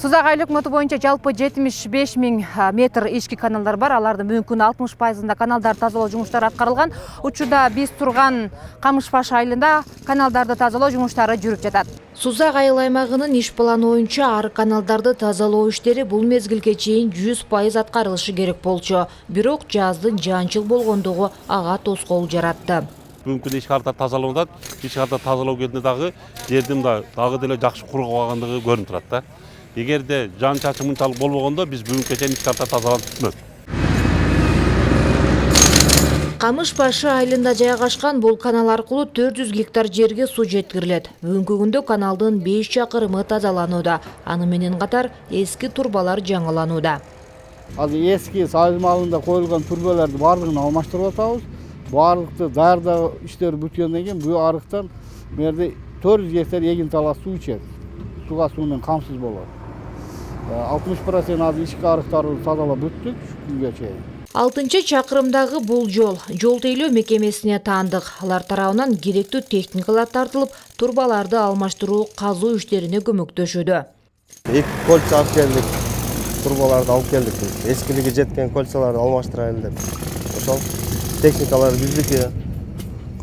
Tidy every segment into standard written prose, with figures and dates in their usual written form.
Сузак айлык өкмөтү боюнча жалпы 75 000 метр ички каналдар бар. Алардын мүмкүн 60%-ында каналдар тазалоо жумуштары аткарылган. Учурда биз турган Камышбаш айылында каналдарды тазалоо жумуштары жүрүп жатат. Сузак айыл аймагынын иш планы боюнча ар каналдарды тазалоо иштери бул мезгилге чейин 100% аткарылышы керек болчу. Бирок жаздын жаанчыл болгондугу ага тоскоол жаратты. Бүгүнкү иш карта тазалоодон, иш карта тазалоо кезинде дагы жердин дагы деле жакшы кургабагандыгы көрүнүп турат да. Эгерде жан чачым мынчалык болбогондо биз бүгүнкү чейин иш карта тазаланып бүтмөк. Камышбашы айылында жайгашкан бул канал аркылуу 400 гектар жерге суу жеткирилет. Бүгүнкү күндө каналдын 5 чакырымы тазаланууда. Аны менен катар эски турбалар жаңыланууда. Азыр эски союз малында коюлган турбаларды баардыгын алмаштырып атабыз. Баардыкты даярдоо иштери бүткөндөн кийин бул арыктан мерде 400 гектар эгин талаа суу ичет. Суга суунан камсыз болот. 60% азыр ички арыктарды тазалап бүттүк күнгө чейин. 6-чакырымдагы бул жол тейлөө мекемесине таандык. Алар тарабынан керектүү техникалар тартылып, турбаларды алмаштыруу, казуу иштерине көмөктөшүүдө. 2 кольца алып келдик. Турбаларды алып келдик. Эскилиги жеткен кольцаларды алмаштырайлы деп. Ошол техникалар биздики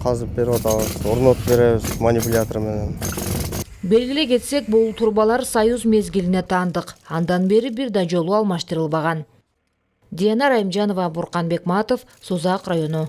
казып берип атабыз, орнотуп беребиз манипулятор менен. Белгилей кетсек, бул турбалар союз мезгилине таандык. Андан бери бир да жолу алмаштырылбаган. Диана Райымжанова, Буркан Бекматов, Сузак району.